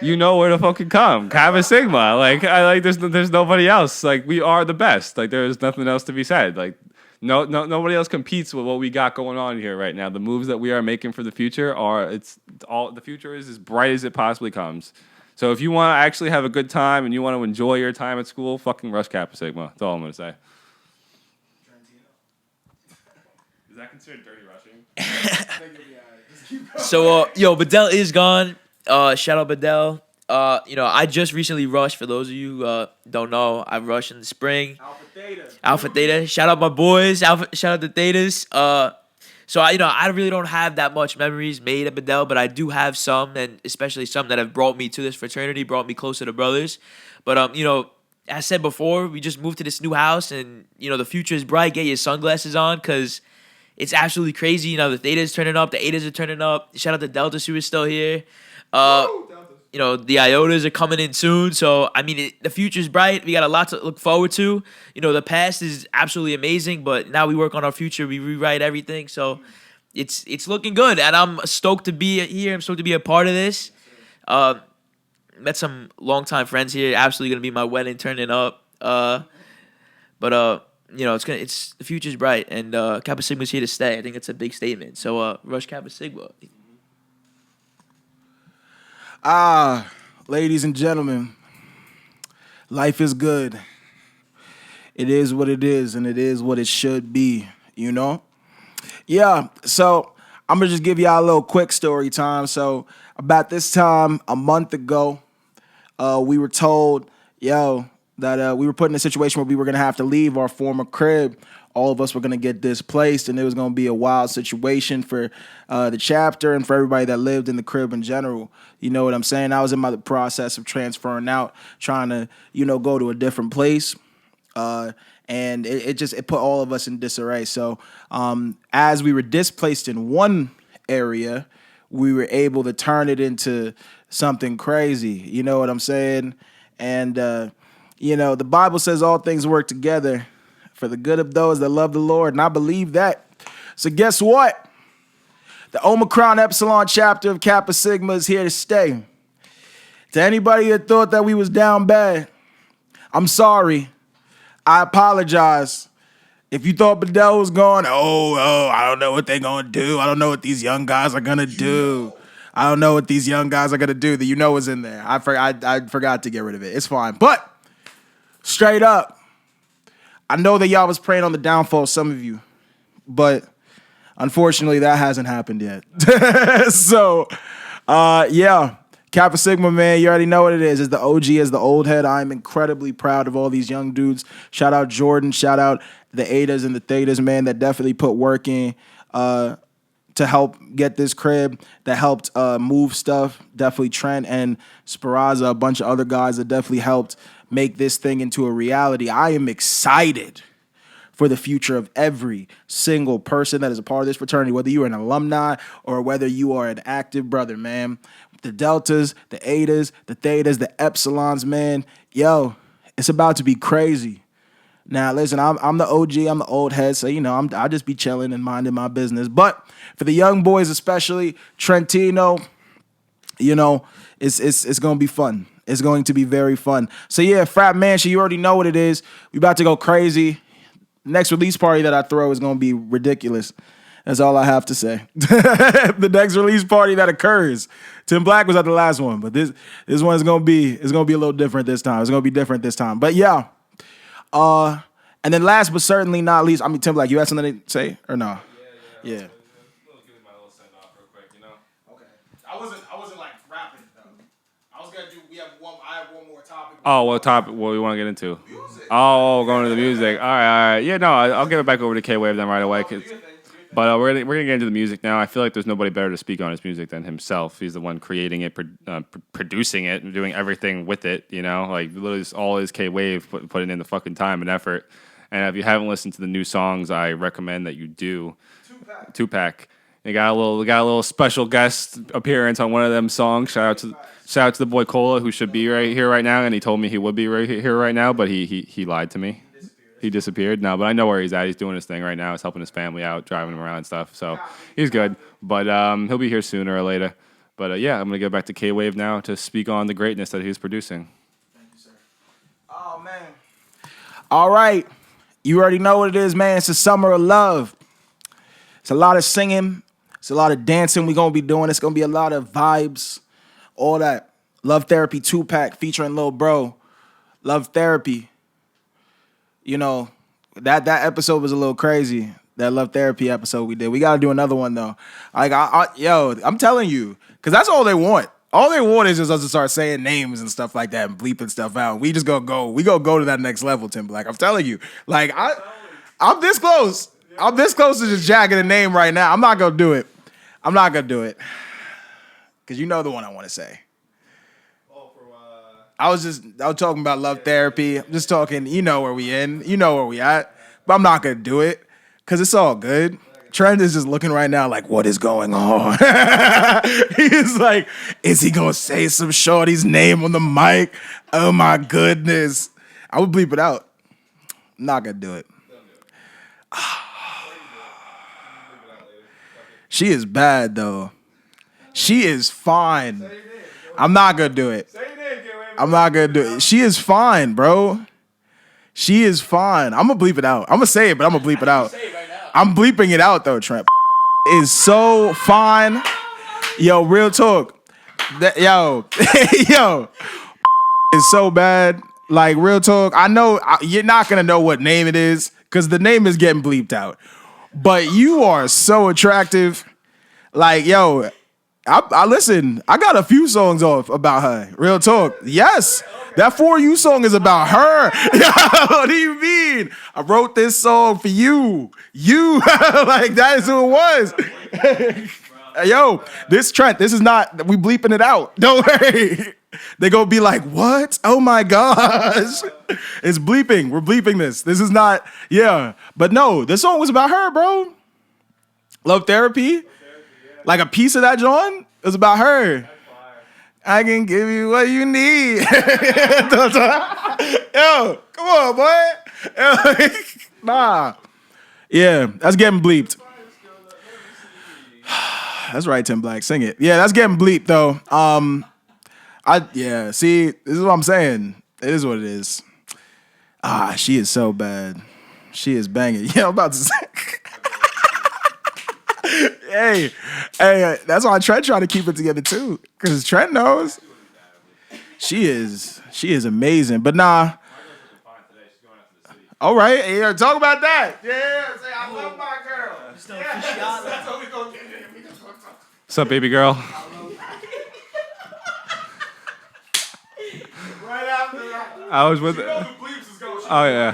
You know where to fucking come. Kappa Sigma. There's nobody else. Like, we are the best. Like, there's nothing else to be said. Like, nobody else competes with what we got going on here right now. The moves that we are making for the future the future is as bright as it possibly comes. So if you want to actually have a good time and you want to enjoy your time at school, fucking rush Kappa Sigma. That's all I'm going to say. Is that considered dirty rushing? So, Bedell is gone. Shout out Bedell. I just recently rushed. For those of you who don't know, I rushed in the spring. Alpha Theta. Shout out my boys. Shout out the Thetas. So I really don't have that much memories made at Bedell, but I do have some, and especially some that have brought me to this fraternity, brought me closer to brothers. But as I said before, we just moved to this new house, and the future is bright. Get your sunglasses on, cause it's absolutely crazy. The Thetas turning up, the Etas are turning up. Shout out to Deltas who is still here. The Iotas are coming in soon. So, I mean, the future's bright. We got a lot to look forward to. The past is absolutely amazing, but now we work on our future. We rewrite everything. So, it's looking good. And I'm stoked to be here. I'm stoked to be a part of this. Met some longtime friends here. Absolutely going to be my wedding turning up. But the future's bright. And Kappa Sigma's here to stay. I think it's a big statement. So, rush Kappa Sigma. Ladies and gentlemen, life is good. It is what it is, and it is what it should be, Yeah, so I'm going to just give y'all a little quick story time. So about this time, a month ago, we were told, that we were put in a situation where we were going to have to leave our former crib. All of us were going to get displaced, and it was going to be a wild situation for the chapter and for everybody that lived in the crib in general. You know what I'm saying? I was in the process of transferring out, trying to, go to a different place. And it put all of us in disarray. So as we were displaced in one area, we were able to turn it into something crazy. You know what I'm saying? And You know, the Bible says all things work together for the good of those that love the Lord, and I believe that. So guess what? The Omicron Epsilon chapter of Kappa Sigma is here to stay. To anybody that thought that we was down bad, I'm sorry. I apologize. If you thought Bedell was going, I don't know what they're going to do. I don't know what these young guys are going to do. I don't know what these young guys are going to do. The was in there. I forgot to get rid of it. It's fine. But straight up, I know that y'all was praying on the downfall, some of you. But unfortunately, that hasn't happened yet. So, yeah. Kappa Sigma, man, you already know what it is. As the OG, as the old head, I'm incredibly proud of all these young dudes. Shout out Jordan. Shout out the Adas and the Thetas, man, that definitely put work in to help get this crib, that helped move stuff. Definitely Trent and Speraza, a bunch of other guys that definitely helped make this thing into a reality. I am excited for the future of every single person that is a part of this fraternity, whether you are an alumni or whether you are an active brother, man. The Deltas, the Adas, the Thetas, the Epsilons, man. Yo, it's about to be crazy. Now, listen, I'm the OG, I'm the old head, so, you know, I'll just be chilling and minding my business. But for the young boys, especially Trentino, you know, it's going to be fun. It's going to be very fun. So, yeah, Frat Mansion, you already know what it is. We about to go crazy. Next release party that I throw is going to be ridiculous. That's all I have to say. The next release party that occurs. Tim Black was at the last one, but this one is gonna be a little different this time. It's gonna be different this time. But yeah. And then last but certainly not least, I mean, Tim Black, you had something to say or no? Yeah. Give me my little send off real quick, you know. Okay. I wasn't like rapping though. I was gonna do. I have one more topic. Oh, what topic? What we want to get into? Music. Oh, going to the music. All right. Yeah, no, I'll give it back over to K-Wave then right away. But we're gonna get into the music now. I feel like there's nobody better to speak on his music than himself. He's the one creating it, producing it, and doing everything with it. You know, like literally all his K-Wave putting in the fucking time and effort. And if you haven't listened to the new songs, I recommend that you do. Two-pack. They got a little special guest appearance on one of them songs. Shout out to the boy Cola, who should be right here right now, and he told me he would be right here right now, but he lied to me. He disappeared. No, but I know where he's at. He's doing his thing right now. He's helping his family out, driving him around and stuff. So he's good. But he'll be here sooner or later. But yeah, I'm going to go back to K-Wave now to speak on the greatness that he's producing. Thank you, sir. Oh, man. All right. You already know what it is, man. It's the summer of love. It's a lot of singing. It's a lot of dancing we're going to be doing. It's going to be a lot of vibes. All that. Love Therapy 2-pack featuring Lil Bro. Love Therapy. You know, that episode was a little crazy. That Love Therapy episode we did. We got to do another one, though. Like, I'm telling you, because that's all they want. All they want is just us to start saying names and stuff like that and bleeping stuff out. We just gonna go to that next level, Tim Black. I'm telling you. Like, I'm this close. I'm this close to just jacking a name right now. I'm not gonna do it. Because you know the one I want to say. I was talking about Love Therapy. I'm just talking, you know where we at. But I'm not going to do it because it's all good. Trent is just looking right now like, what is going on? He's like, is he going to say some shorty's name on the mic? Oh, my goodness. I would bleep it out. I'm not going to do it. She is bad, though. She is fine. I'm not going to do it. I'm not going to do it. She is fine, bro. She is fine. I'm going to bleep it out. I'm going to say it, but I'm going to bleep it out. I'm bleeping it out, though, Trent. Is so fine. Yo, real talk. Yo, is so bad. Like, real talk. I know you're not going to know what name it is because the name is getting bleeped out. But you are so attractive. Like, yo, I listen. I got a few songs off about her. Real talk. Yes. That For You song is about her. What do you mean? I wrote this song for you. You. Like, that is who it was. Yo, this Trent, this is not, we bleeping it out. Don't worry. They gonna be like, what? Oh my gosh. It's bleeping. We're bleeping this. This is not, yeah. But no, this song was about her, bro. Love Therapy. Like a piece of that John is about her. I can give you what you need. Yo, come on, boy. Yo, nah. Yeah, that's getting bleeped. That's right, Tim Black. Sing it. Yeah, that's getting bleeped though. See, this is what I'm saying. It is what it is. She is so bad. She is banging. Yeah, I'm about to say. hey, that's why Trent trying to keep it together too, because Trent knows. She is amazing, but nah. All right, yeah, talk about that. Yeah, say I love my girl. That's what we gonna get in. What's up, baby girl? Right after that. I was with. Oh yeah.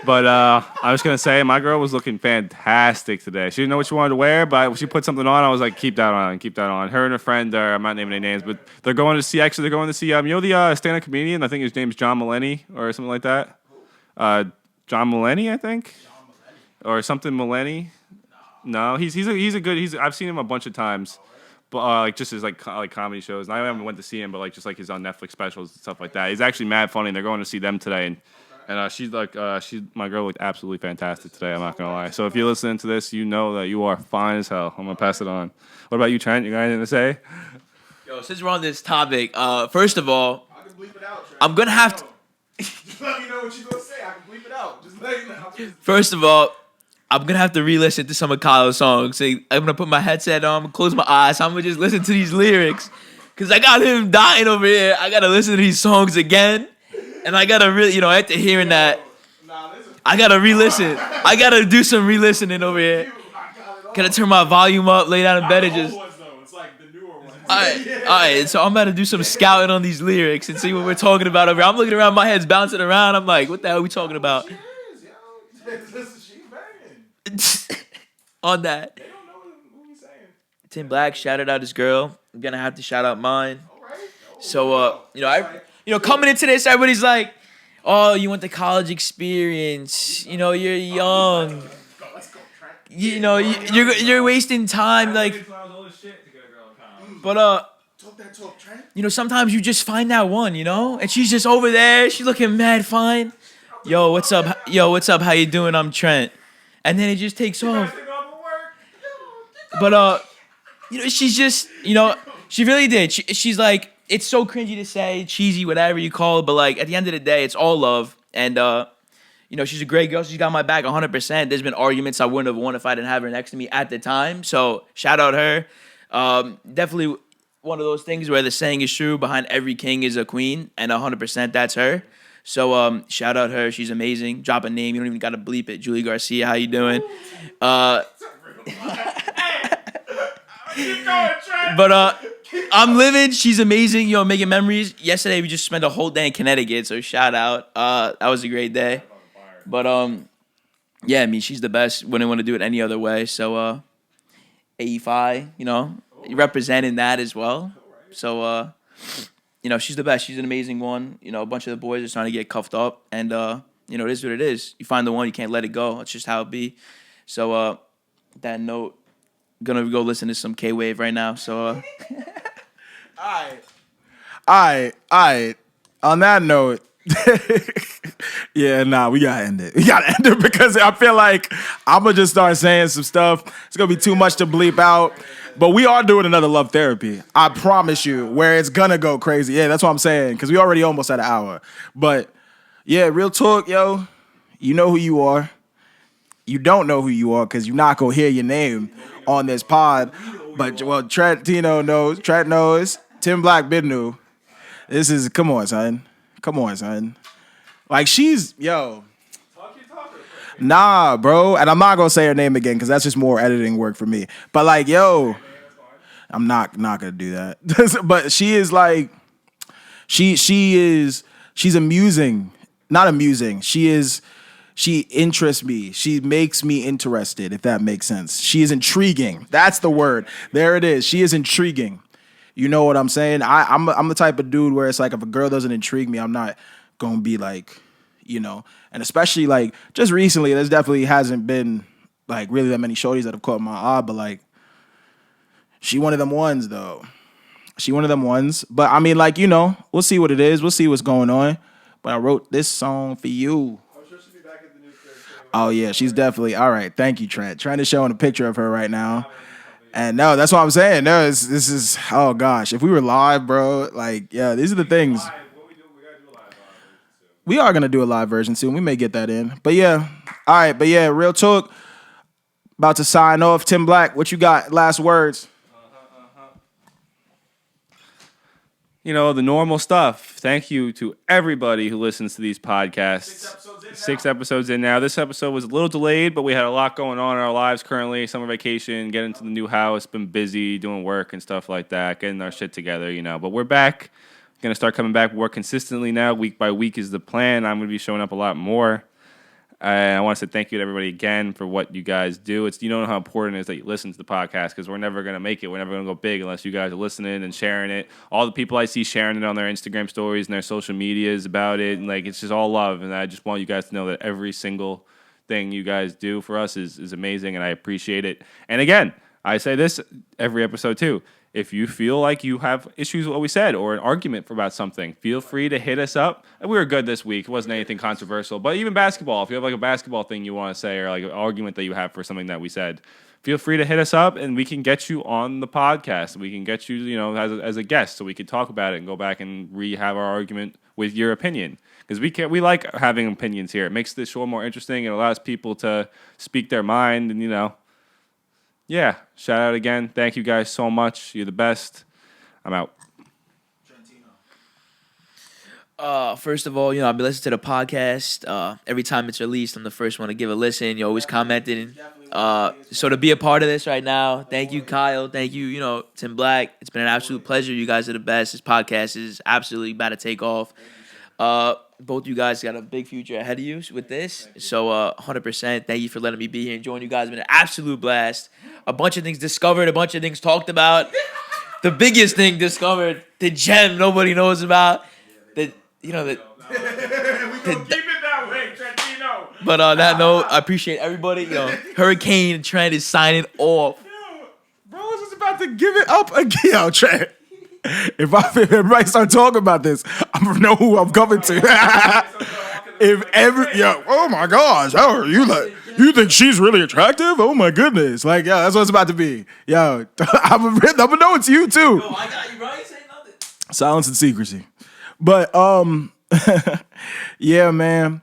But I was gonna say my girl was looking fantastic today. She didn't know what she wanted to wear, but when she put something on, I was like, keep that on, keep that on. Her and her friend, I'm not naming any names, but they're going to see. Actually, they're going to see. You know the stand-up comedian? I think his name's John Mulaney or something like that. John Mulaney, I think, or something Mulaney. No, he's a good. I've seen him a bunch of times, but like just his like comedy shows. And I haven't went to see him, but like just like his on Netflix specials and stuff like that. He's actually mad funny. And they're going to see them today, and she's like my girl looked absolutely fantastic today. I'm not gonna lie. So if you're listening to this, you know that you are fine as hell. I'm gonna pass it on. What about you, Trent? You got anything to say? Yo, since we're on this topic, first of all, I can bleep it out, Trent. I'm gonna have to. Just let me know what you're gonna say. I can bleep it out. Just let me know. First of all, I'm gonna have to re-listen to some of Kyle's songs. So I'm gonna put my headset on, I'm gonna close my eyes. I'm gonna just listen to these lyrics, cause I got him dying over here. I gotta listen to these songs again, and I gotta really, after hearing that, I gotta re-listen. I gotta do some re-listening over here. Gotta turn my volume up, lay down in bed, and just. All right. So I'm about to do some scouting on these lyrics and see what we're talking about over here. I'm looking around, my head's bouncing around. I'm like, what the hell are we talking about? On that. They don't know what he's saying. Tim Black shouted out his girl. I'm gonna have to shout out mine. So coming into this, everybody's like, "Oh, you want the college experience? You're young. You're wasting time." Like, but Talk that talk, Trent. sometimes you just find that one, and she's just over there. She's looking mad fine. Yo, what's up? How you doing? I'm Trent. And then it just takes off. But she's just, she really did. She's like, it's so cringy to say, cheesy, whatever you call it, but like at the end of the day, it's all love. And she's a great girl. She's got my back 100%. There's been arguments I wouldn't have won if I didn't have her next to me at the time. So shout out her. Definitely one of those things where the saying is true: behind every king is a queen, and 100% that's her. So shout out her. She's amazing. Drop a name. You don't even got to bleep it. Julie Garcia, how you doing? But I'm living. She's amazing. Making memories. Yesterday we just spent a whole day in Connecticut. So shout out. That was a great day. But yeah, I mean, she's the best. Wouldn't want to do it any other way. So AEFI, representing that as well. So she's the best. She's an amazing one. A bunch of the boys are trying to get cuffed up, and it is what it is. You find the one, you can't let it go. That's just how it be. So that note, gonna go listen to some K-Wave right now. So All right. On that note, yeah, we gotta end it. We gotta end it because I feel like I'm gonna just start saying some stuff. It's gonna be too much to bleep out. But we are doing another love therapy. I promise you, where it's gonna go crazy. Yeah, that's what I'm saying. Because we already almost at an hour. But yeah, real talk, yo. You know who you are. You don't know who you are because you're not gonna hear your name on this pod. But Trentino knows. Trent knows. Tim Black Bidnu. This is come on, son. Like she's Nah, bro. And I'm not gonna say her name again because that's just more editing work for me. But like, yo. I'm not gonna do that. But she is like, she's amusing. Not amusing. She interests me. She makes me interested, if that makes sense. She is intriguing. That's the word. There it is. She is intriguing. You know what I'm saying? I'm the type of dude where it's like if a girl doesn't intrigue me, I'm not gonna be like, and especially like just recently, there's definitely hasn't been like really that many shorties that have caught my eye, but like she one of them ones though. But I mean, like, we'll see what it is. We'll see what's going on. when I wrote this song for you. Oh yeah, she's definitely all right. Thank you, Trent. Trying to show a picture of her right now. And no, that's what I'm saying. No, this is oh gosh. If we were live, bro, like yeah, these are the things. We are gonna do a live version soon. We may get that in. But yeah, all right. But yeah, real talk. About to sign off. Tim Black, what you got? Last words. You know, the normal stuff. Thank you to everybody who listens to these podcasts. 6 episodes in now. This episode was a little delayed, but we had a lot going on in our lives currently. Summer vacation, getting to the new house, been busy doing work and stuff like that, getting our shit together, you know. But we're back. Going to start coming back more consistently now. Week by week is the plan. I'm going to be showing up a lot more. I want to say thank you to everybody again for what you guys do. You don't know how important it is that you listen to the podcast because we're never going to make it. We're never going to go big unless you guys are listening and sharing it. All the people I see sharing it on their Instagram stories and their social medias about it, and like it's just all love. And I just want you guys to know that every single thing you guys do for us is amazing, and I appreciate it. And again, I say this every episode too. If you feel like you have issues with what we said or an argument about something, feel free to hit us up. And we were good this week. It wasn't anything controversial. But even basketball, if you have like a basketball thing you want to say or like an argument that you have for something that we said, feel free to hit us up and we can get you on the podcast. We can get you, you know, as a guest so we can talk about it and go back and have our argument with your opinion. Because we like having opinions here. It makes this show more interesting. It allows people to speak their mind and, you know. Yeah, shout out again. Thank you guys so much. You're the best. I'm out. First of all, you know, I've been listening to the podcast. Every time it's released, I'm the first one to give a listen. You're always commenting. So to be a part of this right now, thank you, Kyle. Thank you, you know, Tim Black. It's been an absolute pleasure. You guys are the best. This podcast is absolutely about to take off. Both you guys got a big future ahead of you with this. So 100%, thank you for letting me be here and join you guys. It's been an absolute blast. A bunch of things discovered, a bunch of things talked about. The biggest thing discovered, the gem nobody knows about. The you know the. We gonna keep it that way, Trentino. But on that note, I appreciate everybody. You know, Hurricane Trent is signing off. Bro, I was just about to give it up again. Yo, Trent. If everybody start talking about this, I don't know who I'm coming to. Oh my gosh, how are you like? You think she's really attractive? Oh my goodness, like yeah, that's what it's about to be. Yo, I'm gonna know it's you too. Yo, I got you, bro. You say nothing. Silence and secrecy. But yeah, man.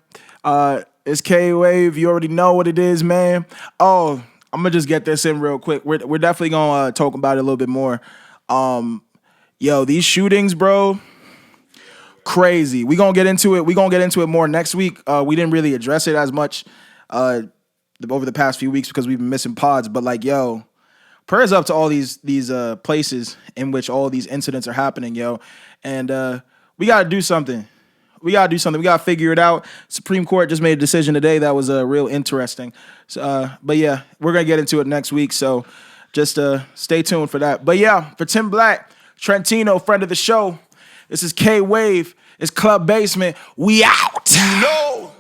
It's K-Wave. You already know what it is, man. Oh, I'm gonna just get this in real quick. We're definitely gonna talk about it a little bit more. Yo, these shootings, bro, crazy. We gonna get into it. We gonna get into it more next week. We didn't really address it as much over the past few weeks because we've been missing pods. But like, yo, prayers up to all these places in which all these incidents are happening, yo. And we gotta do something. We gotta figure it out. Supreme Court just made a decision today that was real interesting. So, but yeah, we're gonna get into it next week. So just stay tuned for that. But yeah, for Tim Black, Trentino, friend of the show, this is K-Wave. It's Club Basement. We out. No.